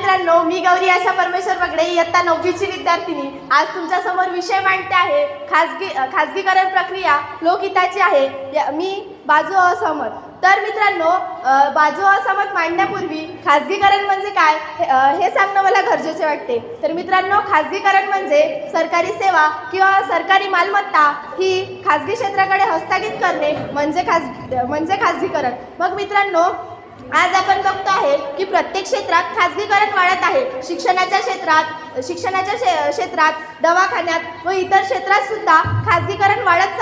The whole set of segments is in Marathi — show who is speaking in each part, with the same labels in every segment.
Speaker 1: मित्रांनो, मी गौरी आशा परमेश्वर बगडे, इयत्ता 9वीची विद्यार्थिनी आज तुमच्या समोर विषय मांडते आहे। खाजगीकरण प्रक्रिया लोकहिताची आहे। मी बाजू असहमत। तर मित्रांनो, बाजू असहमत मांडण्यापूर्वी खाजगीकरण म्हणजे काय हे सांगणं मला गरजेचे वाटते। तर मित्रांनो, खाजगीकरण म्हणजे सरकारी सेवा किंवा सरकारी मालमत्ता ही खाजगी क्षेत्राकडे हस्तांतरित करणे म्हणजे खाजगीकरण। मग मित्रांनो, आज आपण बघतो आहे की प्रत्येक क्षेत्रात खाजगीकरण वाढत आहे। शिक्षणाच्या क्षेत्रात, दवाखान्यात व इतर क्षेत्रात सुद्धा खाजगीकरण वाढत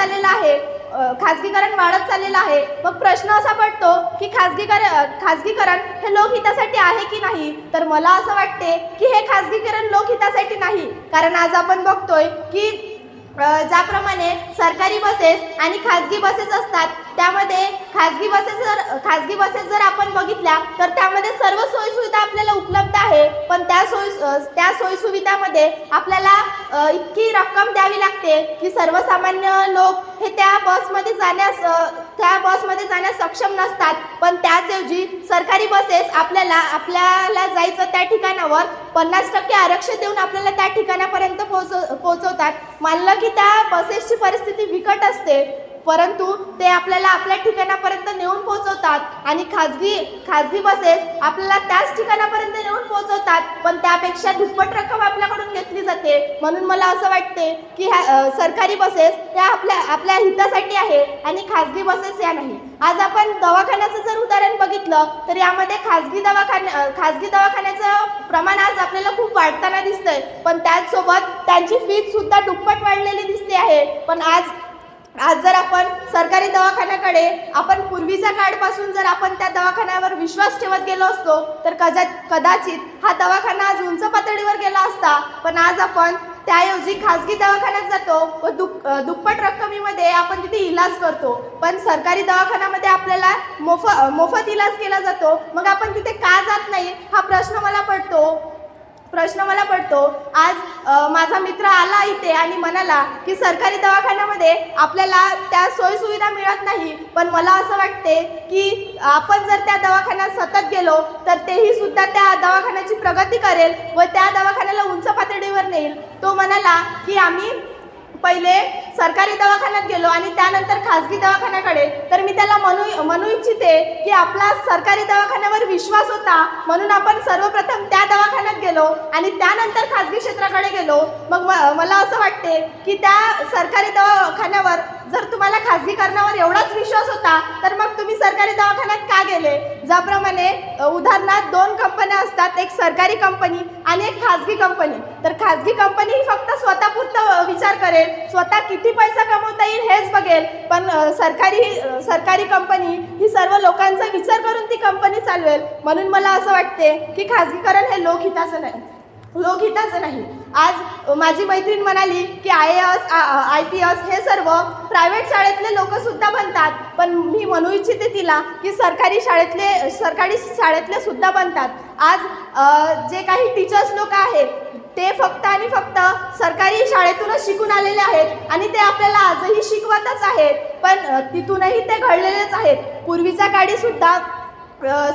Speaker 1: चाललेलं आहे। मग प्रश्न असा पडतो की खाजगीकरण हे लोकहितासाठी आहे की नाही? तर मला असं वाटते की हे खाजगीकरण लोकहितासाठी नाही। कारण आज आपण बघतोय की ज्याप्रमाणे सरकारी बसेस आणि खाजगी बसेस असतात, त्यामध्ये खाजगी बसेस जर आपण बघितल्या तर त्यामध्ये सर्व सोयीसुविधा आपल्याला उपलब्ध आहे, पण त्या सोयीसुविधामध्ये आपल्याला इतकी रक्कम द्यावी लागते की सर्वसामान्य लोक हे त्या बसमध्ये जाण्यास सक्षम नसतात। पण त्याचऐवजी सरकारी बसेस आपल्याला जायचं त्या ठिकाणावर 50% आरक्षण देऊन आपल्याला त्या ठिकाणापर्यंत पोहोचवतात। मानलं की त्या बसेसची परिस्थिती बिकट असते, परंतु ते आपल्याला आपल्या ठिकाणापर्यंत नेऊन पोहोचवतात आणि खाजगी बसेस आपल्याला त्याच ठिकाणापर्यंत नेऊन पोहोचवतात, पण त्यापेक्षा दुप्पट रक्कम आपल्याकडून घेतली जाते। म्हणून मला असं वाटते की सरकारी बसेस त्या आपल्या हितासाठी आहे आणि खाजगी बसेस या नाही। आज आपण दवाखान्याचं जर उदाहरण बघितलं तर यामध्ये खाजगी दवाखान्याचं प्रमाण आज आपल्याला खूप वाढताना दिसतंय, पण त्याचसोबत त्यांची फीस सुद्धा दुप्पट वाढलेली दिसते आहे। पण आज जर आपण सरकारी दवाखान्याकडे आपण पूर्वीच्या काळापासून जर आपण त्या दवाखान्यावर विश्वास ठेवत गेलो असतो तर कदाचित हा दवाखाना आज उंच पातळीवर गेला असता। पण आज आपण त्याऐवजी खाजगी दवाखान्यात जातो व दुप्पट रक्कमीमध्ये आपण तिथे इलाज करतो, पण सरकारी दवाखान्यामध्ये आपल्याला मोफत इलाज केला जातो। मग आपण तिथे का जात नाही हा प्रश्न मला पडतो। आज माझा मित्र आला इथे आणि म्हणाला की सरकारी दवाखान्यामध्ये आपल्याला त्या सोयीसुविधा मिळत नाही, पण मला असं वाटते की आपण जर त्या दवाखान्यात सतत गेलो तर तेही सुद्धा त्या दवाखान्याची प्रगती करेल व त्या दवाखान्याला उंच पातळीवर नेईल। तो म्हणाला की आम्ही पहिले सरकारी दवाखान्यात गेलो आणि त्यानंतर खाजगी दवाखान्याकडे। तर मी त्याला म्हणू इच्छिते की आपला सरकारी दवाखान्यावर विश्वास होता म्हणून आपण सर्वप्रथम त्या दवाखान्यात गेलो आणि त्यानंतर खाजगी क्षेत्राकडे गेलो। मग मला असं वाटते की त्या सरकारी दवाखान्यावर जर तुम्हाला खाजगीकरणावर एवढाच विश्वास होता तर मग तुम्ही सरकारी दवाखान्यात का गेले? ज्याप्रमाणे उदाहरणार्थ 2 कंपन्या असतात, एक सरकारी कंपनी आणि एक खाजगी कंपनी। तर खाजगी कंपनी ही फक्त स्वतःपुरता विचार करेल, स्वतः किती पैसा कमवता येईल हेच बघेल, पण सरकारी कंपनी ही सर्व लोकांचा विचार करून ती कंपनी चालवेल। म्हणून मला असं वाटते की खाजगीकरण हे लोकहिताचं नाही। आज माझी मैत्रीण म्हणाली की IAS IPS हे सर्व प्रायव्हेट शाळेतले लोक सुद्धा बनतात, पण मी म्हणू इच्छिते तिला की सरकारी शाळेतले सुद्धा बनतात। आज जे काही टीचर्स लोक आहेत ते फक्त आणि फक्त सरकारी शाळेतूनच शिकून आलेले आहेत आणि ते आपल्याला आजही शिकवतच आहेत, पण तिथूनही ते घडलेलेच आहेत। पूर्वीच्या काळी सुद्धा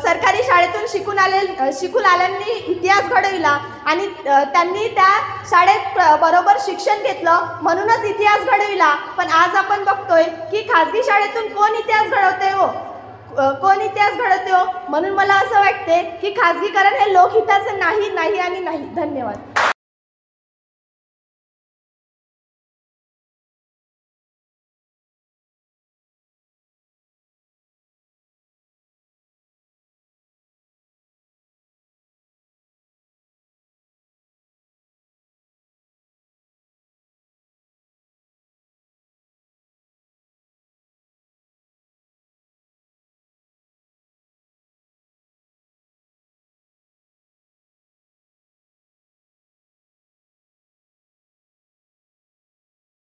Speaker 1: सरकारी शाळेतून शिकून आल्यांनी इतिहास घडविला आणि त्यांनी त्या शाळेत बरोबर शिक्षण घेतलं म्हणूनच इतिहास घडविला। पण आज आपण बघतोय की खाजगी शाळेतून कोण इतिहास घडवते हो? म्हणून मला असं वाटते की खाजगीकरण हे लोकहिताचे नाही आणि नाही। धन्यवाद।